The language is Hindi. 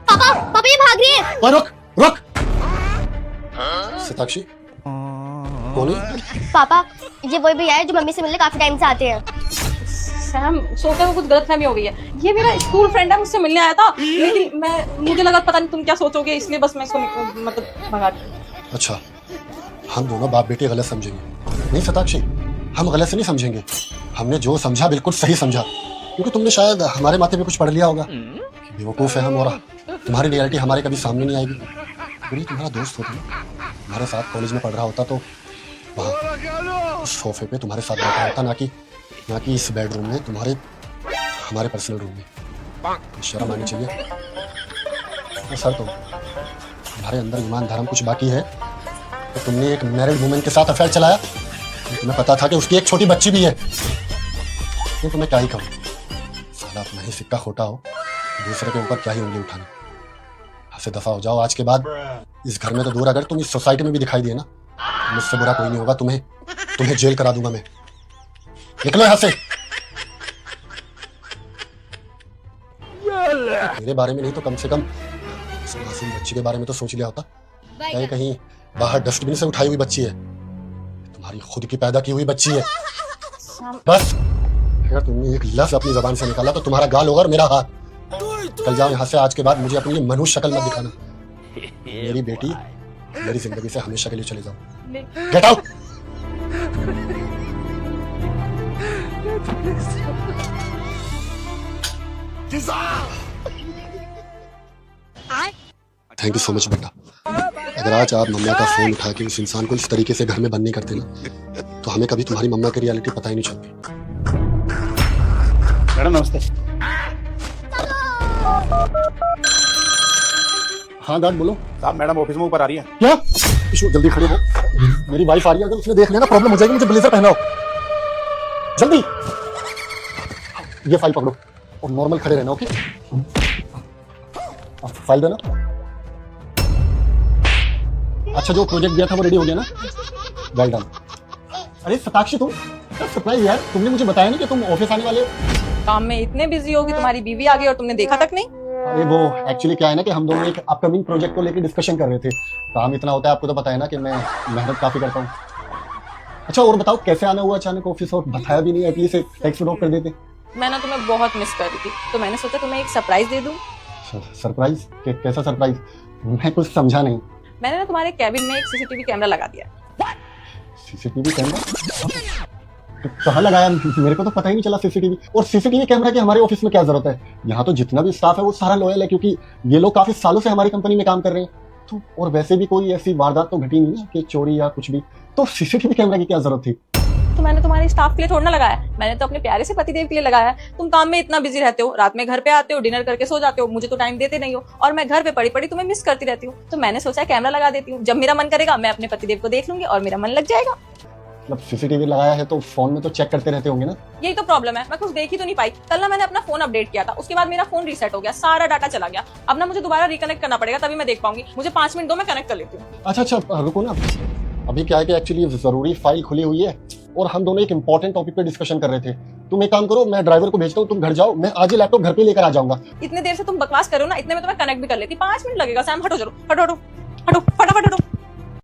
पापा पापा ये भाग रही है। ओए रुक रुक। शताक्षी कौन है? पापा ये वही भैया है जो मम्मी से मिलने काफी टाइम से आते हैं। सैम सोफे में कुछ गलतफहमी हो गई है। ये मेरा स्कूल फ्रेंड है, मुझसे मिलने आया था, लेकिन मुझे लगा पता नहीं तुम क्या सोचोगे, इसलिए बस मैं इसको मतलब भगा दी। अच्छा, हम दोनों बाप बेटे गलत समझेंगे? नहीं शताक्षी, हम गलत से नहीं समझेंगे। हमने जो समझा बिल्कुल सही समझा, क्योंकि तुमने शायद हमारे माथे पे कुछ पढ़ लिया होगा। बेवकूफ है हम, और तुम्हारी रियलिटी हमारे कभी सामने नहीं आएगी। अगर तुम्हारा दोस्त होता ना, हमारे साथ कॉलेज में पढ़ रहा होता, तो वहाँ उस सोफे पे तुम्हारे साथ बैठा होता, ना कि इस बेडरूम में हमारे पर्सनल रूम में। शर्म आनी चाहिए। तो सर तुम्हारे अंदर ईमान धर्म कुछ बाकी है तो तुमने एक मैरिड वुमेन के साथ अफेयर चलाया। तुम्हें पता था कि उसकी एक छोटी बच्ची भी है। तो तुम्हें क्या ही कहूँ, साला अपना ही सिक्का खोटा हो, दूसरे के ऊपर क्या ही उंगली उठाना। से दफा हो जाओ। आज के बाद इस घर में तो दूर, अगर तुम इस सोसाइटी में भी दिखाई दिए ना, मुझसे बुरा कोई नहीं होगा। तुम्हें जेल करा दूंगा मैं। निकलो यहाँ से। मेरे बारे में नहीं तो कम से कम इस मासूम बच्ची के बारे में तो सोच लिया होता। कहीं बाहर डस्टबिन से उठाई हुई बच्ची है, तुम्हारी खुद की पैदा की हुई बच्ची है। बस अगर तुमने एक लफ्ज अपनी जबान से निकाला तो तुम्हारा गाल होगा और मेरा हाथ। चल जाओ यहाँ से। आज के बाद मुझे अपनी ये मनुष्य शक्ल मत दिखाना। मेरी बेटी मेरी जिंदगी से हमेशा के लिए चले जाओ। Get out. Thank you so much बेटा। अगर आज आप मम्मा का फोन उठा के उस इंसान को इस तरीके से घर में बंद नहीं करते ना, तो हमें कभी तुम्हारी मम्मा की रियलिटी पता ही नहीं चलती। मैडम नमस्ते। हाँ डैड बोलो। साहब मैडम ऑफिस में ऊपर आ रही है। क्या इशू? जल्दी खड़े हो, मेरी वाइफ आ रही है। अगर उसने देख लिया ना प्रॉब्लम हो जाएगी। मुझे ब्लेजर पहनाओ जल्दी। ये फाइल पकड़ो और नॉर्मल खड़े रहना। ओके, फाइल देना। अच्छा, जो प्रोजेक्ट दिया था वो रेडी हो गया ना? Well done. अरे शताक्षी, तुम सरप्राइज यार, तुमने मुझे बताया नहीं कि तुम ऑफिस आने वाले हो। काम में इतने बिजी हो कि तुम्हारी बीवी आ गई और तुमने देखा तक नहीं। अरे वो एक्चुअली क्या है ना कि हम दोनों एक अपकमिंग प्रोजेक्ट को लेकर डिस्कशन कर रहे थे। काम इतना होता है, आपको तो पता है ना कि मैं मेहनत काफी करता हूँ। अच्छा, और बताओ कैसे आना हुआ अचानक ऑफिस, और बताया भी नहीं, एटलीस्ट टेक्स्ट ड्रॉप कर देते। मैं ना तुम्हें बहुत मिस कर रही थी, तो मैंने सोचा तुम्हें एक सरप्राइज दे दूं। सरप्राइज? कैसा सरप्राइज? मैं कुछ समझा नहीं। मैंने ना तुम्हारे कैबिन में एक सीसीटीवी कैमरा लगा दिया। CCTV camera? तो कहाँ लगाया? मेरे को तो पता ही नहीं चला सीसीटीवी। और सीसीटीवी कैमरा की हमारे ऑफिस में क्या जरूरत है? यहाँ तो जितना भी स्टाफ है वो सारा लॉयल है, क्योंकि ये लोग काफी सालों से हमारी कंपनी में काम कर रहे हैं। तो और वैसे भी कोई ऐसी वारदात तो घटी नहीं ना कि चोरी या कुछ भी, तो सीसीटीवी कैमरा की क्या जरूरत थी? तो मैंने तुम्हारे स्टाफ के लिए थोड़ा ना लगाया, मैंने तो अपने प्यारे से पतिदेव के लिए लगाया। तुम काम में इतना बिजी रहते हो, रात में घर पे आते हो, डिनर करके सो जाते हो, मुझे तो टाइम देते नहीं हो, और मैं घर पे पड़ी पड़ी तुम्हें मिस करती रहती हूँ। तो मैंने सोचा कैमरा लगा देती हूँ, जब मेरा मन करेगा मैं अपने पतिदेव को देख लूंगी और मेरा मन लग जाएगा। मतलब सीसीटीवी लगाया है तो फोन में तो चेक करते रहते होंगे ना? यही तो प्रॉब्लम है, मैं कुछ देख ही तो नहीं पाई। कल ना मैंने अपना फोन अपडेट किया था, उसके बाद मेरा फोन रीसेट हो गया, सारा डाटा चला गया। अब ना मुझे दोबारा रिकनेक्ट करना पड़ेगा, तभी मैं देख पाऊंगी। मुझे 5 मिनट दो, मैं कनेक्ट कर लेती हूँ। अच्छा, रुको ना। अभी क्या है कि एक्चुअली जरूरी फाइल खुली हुई है और हम दोनों एक इंपॉर्टेंट टॉपिक पे डिस्कशन कर रहे थे। तुम एक काम करो, मैं ड्राइवर को भेजता हूँ, तुम घर जाओ, मैं आज ही लैपटॉप घर पे लेकर आ जाऊंगा। इतने देर से तुम बकवास करो ना, इतने में तो मैं कनेक्ट भी कर लेती। 5 मिनट लगेगा। सैम हटो, जरूर हटो हटो हटो, फटाफट हटो।